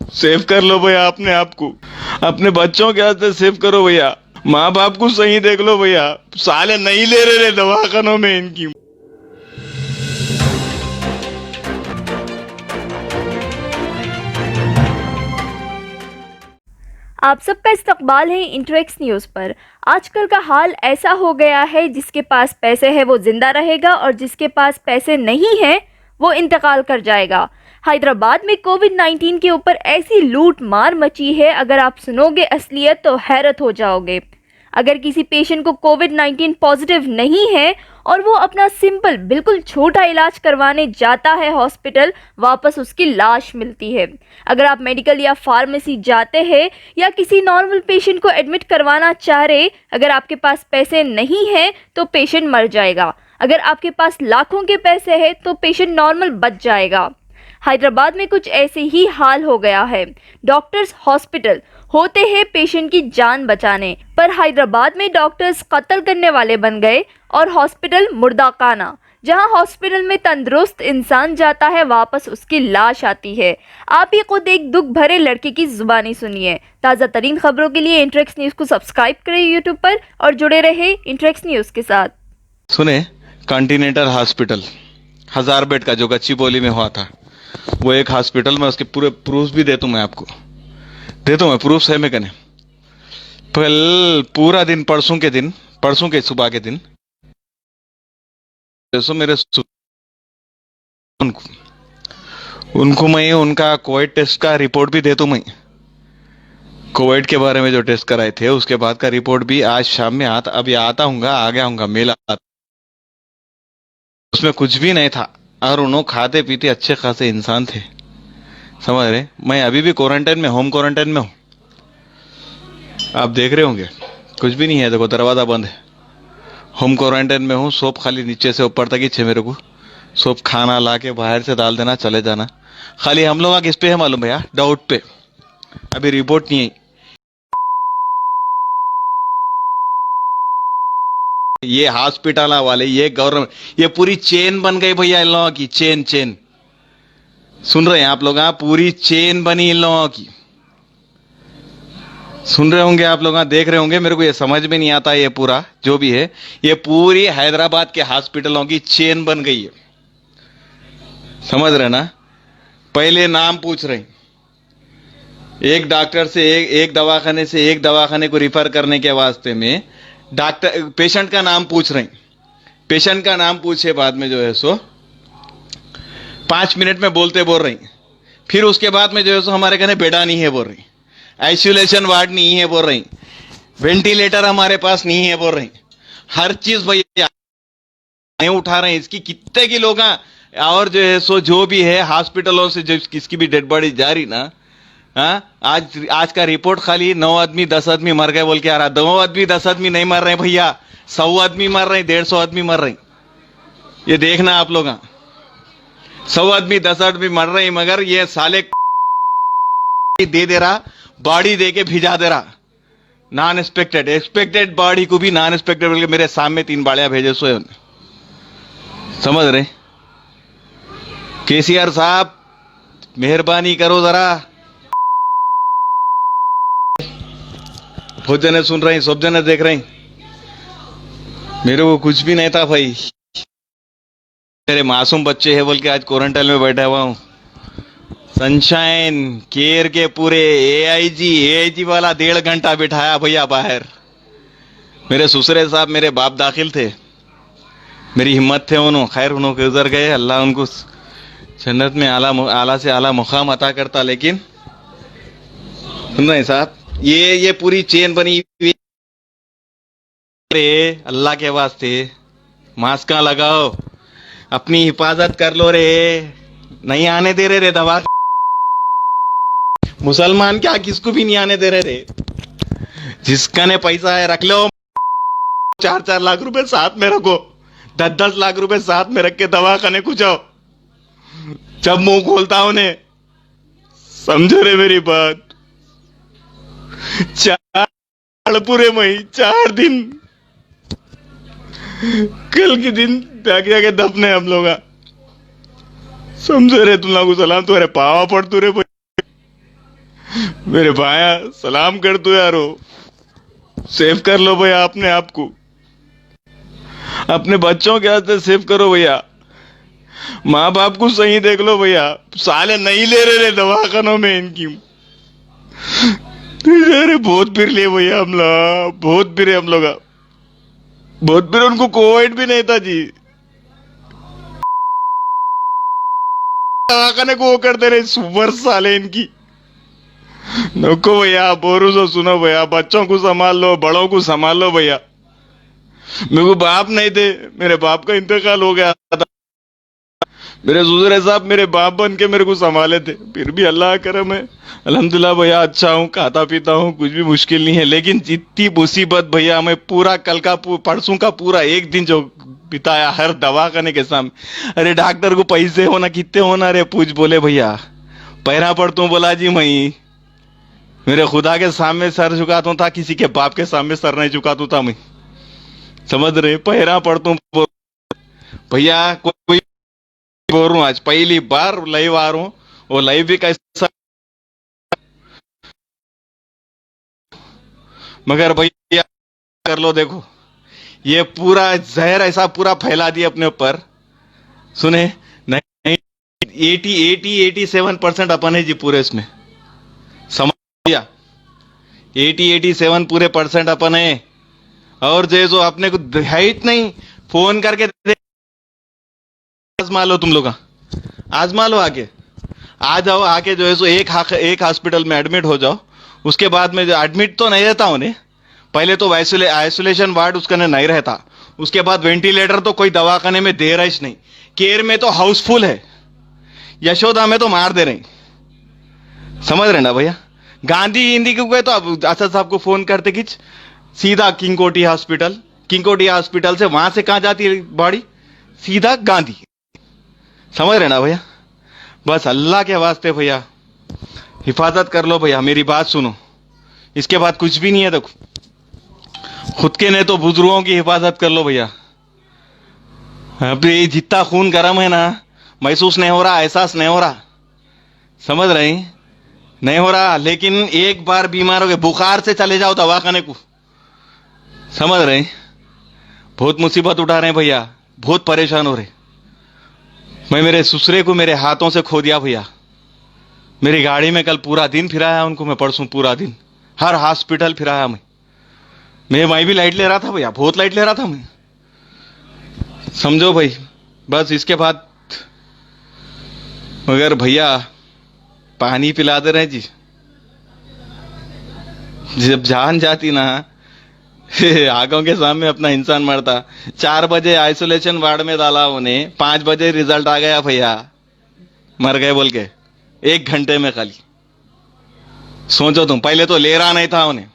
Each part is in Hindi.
सेव कर लो भैया अपने आप को, अपने बच्चों के हाथ से सेव करो भैया। माँ बाप को सही देख लो भैया, साले नहीं ले रहे दवाखानों में इनकी। आप सबका इस्तकबाल है इंटरेक्स न्यूज़ पर। आजकल का हाल ऐसा हो गया है, जिसके पास पैसे है वो जिंदा रहेगा और जिसके पास पैसे नहीं है वो इंतकाल कर जाएगा। हैदराबाद में कोविड-19 के ऊपर ऐसी लूट मार मची है, अगर आप सुनोगे असलियत तो हैरत हो जाओगे। अगर किसी पेशेंट को कोविड-19 पॉजिटिव नहीं है और वो अपना सिंपल बिल्कुल छोटा इलाज करवाने जाता है हॉस्पिटल, वापस उसकी लाश मिलती है। अगर आप मेडिकल या फार्मेसी जाते हैं या किसी नॉर्मल पेशेंट को एडमिट करवाना चाह रहे, अगर आपके पास पैसे नहीं हैं तो पेशेंट मर जाएगा। अगर आपके पास लाखों के पैसे हैं तो पेशेंट नॉर्मल बच जाएगा। हैदराबाद में कुछ ऐसे ही हाल हो गया है। डॉक्टर्स हॉस्पिटल होते हैं पेशेंट की जान बचाने, पर हैदराबाद में डॉक्टर्स कत्ल करने वाले बन गए और हॉस्पिटल मुर्दाखाना। जहां हॉस्पिटल में तंदुरुस्त इंसान जाता है, वापस उसकी लाश आती है। आप ही खुद एक दुख भरे लड़के की जुबानी सुनिए। ताज़ा तरीन खबरों के लिए इंटरेक्स न्यूज़ को सब्सक्राइब करें यूट्यूब पर और जुड़े रहे इंटरेक्स न्यूज़ के साथ। सुने, कॉन्टिनेंटल हॉस्पिटल 1000 बेड का जो गच्चीबौली में हुआ था, वो एक हॉस्पिटल में, उसके पूरे प्रूफ भी दे दूं मैं आपको, दे दूं मैं, प्रूफ है मैं कने। पूरा दिन परसों के सुबह के दिन जैसो मेरे उनको मैं उनका कोविड टेस्ट का रिपोर्ट भी दे दूं मैं। कोविड के बारे में जो टेस्ट कराए थे उसके बाद का रिपोर्ट भी आज शाम में अभी आता हूँगा, आ गया हूँगा, मेल उसमें कुछ भी नहीं था और उन्होंने खाते पीते अच्छे खासे इंसान थे, समझ रहे। मैं अभी भी क्वारंटाइन में, होम क्वारंटाइन में हूँ, आप देख रहे होंगे, कुछ भी नहीं है, देखो दरवाज़ा बंद है। होम क्वारंटाइन में हूँ, सोप खाली नीचे से ऊपर तक ही छे मेरे को, सोप खाना ला के बाहर से डाल देना, चले जाना। खाली हम लोग किस पे है मालूम भैया? डाउट पे, अभी रिपोर्ट नहीं है। ये हॉस्पिटल वाले, ये गवर्नमेंट, ये पूरी चेन बन गई भैया इन लोगों की, चेन। सुन रहे हैं आप लोग? पूरी चेन बनी इन लोगों की, सुन रहे होंगे आप लोग, देख रहे होंगे। मेरे को ये समझ में नहीं आता, ये पूरा जो भी है, ये पूरी हैदराबाद के हॉस्पिटलों की चेन बन गई है, समझ रहे ना। पहले नाम पूछ रहे हैं, एक डॉक्टर से एक दवाखाने से एक दवाखाने को रिफर करने के वास्ते में डॉक्टर पेशेंट का नाम पूछ रहे हैं। पेशेंट का नाम पूछे बाद में जो है सो 5 मिनट में बोल रही, फिर उसके बाद में जो है सो हमारे कहने बेडा नहीं है बोल रही, आइसोलेशन वार्ड नहीं है बोल रही, वेंटिलेटर हमारे पास नहीं है बोल रही, हर चीज भैया नहीं उठा रहे हैं। इसकी कितने की लोग और जो है सो जो भी है हॉस्पिटलों से जो किसकी भी डेड बॉडी जा रही ना, आज का रिपोर्ट खाली 9 आदमी 10 आदमी मर गए बोल के आ रहा। 9 आदमी 10 आदमी नहीं मर रहे भैया, 100 आदमी मर रहे, 150 आदमी मर रहे। ये देखना आप लोग, 100 आदमी 10 आदमी मर रहे, मगर ये साले दे रहा, बॉडी दे के भिजा दे रहा, नॉन एक्सपेक्टेड बॉडी को भी नॉन एक्सपेक्टेड बोल के मेरे सामने 3 बाड़ियां भेजे सोए, समझ रहे। केसीआर साहब मेहरबानी करो जरा, बहुत जने सुन रहे हैं, सब जने देख रहे हैं। मेरे को कुछ भी नहीं था भाई, मेरे मासूम बच्चे हैं बोल के आज क्वारंटाइन में बैठा हुआ हूँ। सनशाइन केयर के पूरे एआईजी वाला 1.5 घंटा बिठाया भैया बाहर। मेरे ससुरे साहब मेरे बाप दाखिल थे, मेरी हिम्मत थे उन्होंने, खैर उन्होंने गुजर गए, अल्लाह उनको जन्नत में आला से आला मुकाम अता करता। लेकिन सुन रहे हैं साहब, ये पूरी चेन बनी हुई रे, अल्लाह के वास्ते मास्क लगाओ, अपनी हिफाजत कर लो रे, नहीं आने दे रहे रे दवा, मुसलमान क्या किसको भी नहीं आने दे रहे रे। जिसका ने पैसा है रख लो, 4-4 लाख रुपए साथ में रखो, 10-10 लाख रुपए साथ में रख के दवाखाने को जाओ, जब मुंह खोलता हूं ने, समझो रे मेरी बात। 4 पूरे मई 4 दिन, कल के दिन जाके दफने हम लोग, समझो रे। तुम लोगों को सलाम, तुम्हारे पावा पड़ तू रे, मेरे भाया सलाम कर दो यारो, सेव कर लो भैया अपने आप को, अपने बच्चों के हाथ से सेव करो भैया, माँ बाप को सही देख लो भैया, साले नहीं ले रहे दवाखानों में इनकी। अरे बहुत फिर लिए भैया हम लोग, बहुत फिरे हम लोग, बहुत फिर, उनको कोविड भी नहीं था जी, दवाखाने को वो करते रहे सुपर साले इनकी। नको भैया, बोरू से सुनो भैया, बच्चों को संभाल लो, बड़ों को संभाल लो भैया। मेरे को बाप नहीं थे, मेरे बाप का इंतकाल हो गया था, मेरे ससुर साहब मेरे बाप बन के मेरे को संभाले थे, फिर भी अल्लाह का करम है, अल्हम्दुलिल्लाह भैया, अच्छा हूँ, खाता पीता हूँ, कुछ भी मुश्किल नहीं है। लेकिन इतनी मुसीबत भैया, मैं पूरा कल का परसों का पूरा एक दिन जो बिताया हर दवाखाने के सामने, अरे डॉक्टर को पैसे होना कितने होना रे पूछ, बोले भैया पैरा पड़ता हूँ, बोला जी मैं मेरे खुदा के सामने सर झुकाता था, किसी के बाप के सामने सर नहीं झुकाता था मैं, समझ रहे, पैरा पड़ता हूँ भैया। कोई बोल रहा हूँ, आज पहली बार लाइव आ रहा हूँ, वो लाइव भी कैसा, मगर भैया कर लो, देखो ये पूरा जहर ऐसा पूरा फैला दिया अपने ऊपर, सुने नहीं, 87% अपन है जी पूरे इसमें, समझ लिया, 87 पूरे परसेंट अपन है। और जो अपने को है ही नहीं, फोन करके आजमा लो, तुम लोग आजमा लो, आके आ जाओ, आके जो है सो एक हॉस्पिटल में एडमिट हो जाओ, उसके बाद में जो एडमिट तो नहीं रहता उन्हें, पहले तो आइसोलेशन वार्ड उसका नहीं रहता, उसके बाद वेंटिलेटर तो कोई दवाखाने में दे रहा ही नहीं, केयर में तो हाउसफुल है, यशोदा में तो मार दे रहे, समझ रहे ना भैया। गांधी हिंदी को गए तो अब असद साहब को फोन करते कि सीधा किंग कोठी हॉस्पिटल से वहां से कहां जाती है बॉडी, सीधा गांधी, समझ रहे ना भैया। बस अल्लाह के वास्ते भैया हिफाजत कर लो भैया, मेरी बात सुनो, इसके बाद कुछ भी नहीं है, देखो खुद के नहीं तो बुजुर्गों की हिफाजत कर लो भैया। अभी जितना खून गर्म है ना, महसूस नहीं हो रहा, एहसास नहीं हो रहा, समझ रहे नहीं हो रहा, लेकिन एक बार बीमार हो गए, बुखार से चले जाओ दवाखाने को, समझ रहे, बहुत मुसीबत उठा रहे हैं भैया, बहुत परेशान हो रहे। मैं मेरे ससुरे को मेरे हाथों से खो दिया भैया, मेरी गाड़ी में कल पूरा दिन फिराया उनको, मैं परसों पूरा दिन हर हॉस्पिटल फिराया मैं भी लाइट ले रहा था भैया, बहुत लाइट ले रहा था मैं, समझो भाई। बस इसके बाद मगर भैया पानी पिला दे रहे जी, जब जान जाती ना आंखों के सामने अपना इंसान मरता। 4 बजे आइसोलेशन वार्ड में डाला उन्हें, 5 बजे रिजल्ट आ गया भैया, मर गए बोल के, 1 घंटे में खाली, सोचो तुम, पहले तो ले रहा नहीं था उन्हें,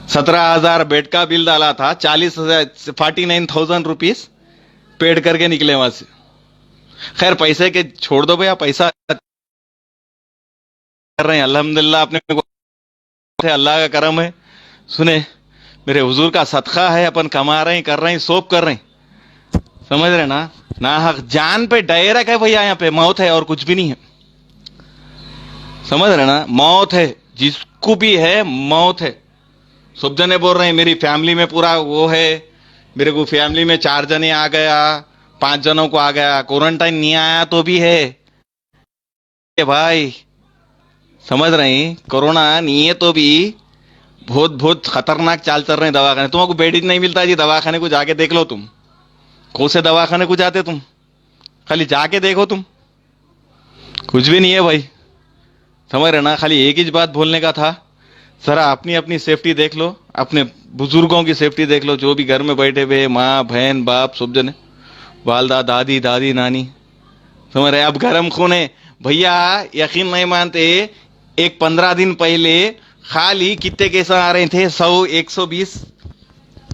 17,000 बेड का बिल डाला था, 49,000 रुपीज पेड करके निकले वहां से। खैर पैसे के छोड़ दो भैया, पैसा कर रहे हैं अल्हम्दुलिल्लाह, अपने को अल्लाह का करम है, सुने मेरे हुजूर का सदका है, अपन कमा रहे हैं, कर रहे हैं, सोप कर रहे हैं, समझ रहे ना, ना हक जान पे डायरेक्ट है भैया, यहाँ पे मौत है और कुछ भी नहीं है, समझ रहे ना, मौत है, जिसको भी है मौत है। सब जने बोल रहे हैं मेरी फैमिली में पूरा वो है, मेरे को फैमिली में 4 जने आ गया, 5 जनों को आ गया, क्वारंटाइन नहीं आया तो भी है भाई, समझ रहे हैं, कोरोना नहीं है तो भी बहुत बहुत खतरनाक चाल चल रहे हैं दवाखाने, तुमको बेड ही नहीं मिलता जी, दवाखाने को जाके देख लो, तुम कौन से दवाखाने को जाते तुम, खाली जाके देखो तुम, कुछ भी नहीं है भाई, समझ रहे ना। खाली एक ही बात बोलने का था, सर अपनी अपनी सेफ्टी देख लो, अपने बुजुर्गों की सेफ्टी देख लो, जो भी घर में बैठे हुए माँ बहन बाप सब जने, वालदा दादी दादी नानी, समझ रहे। अब गर्म खून है भैया, यकीन नहीं मानते, एक 15 दिन पहले खाली कितने केस आ रहे थे, 100 120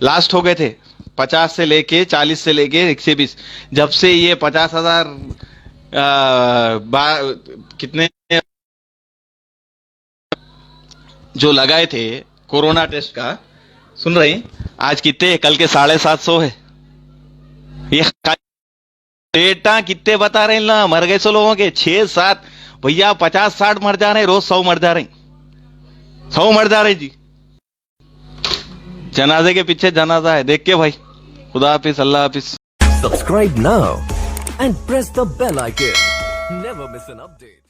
लास्ट हो गए थे, 50 से लेके 40 से लेके 120, जब से ये 50,000 कितने जो लगाए थे कोरोना टेस्ट का, सुन रहे हैं, आज कितने, कल के 750 है, ये डेटा कितने बता रहे हैं ना, मर गए सो लोगों के 6-7, भैया 50-60 मर जा रहे हैं, रोज 100 मर जा रहे हैं, 100 मर जा रहे हैं जी। जनाजे के पीछे जनाजा है, देख के भाई। खुदा हाफिज, अल्लाह हाफिज। Subscribe now and press the bell icon. Never miss an update.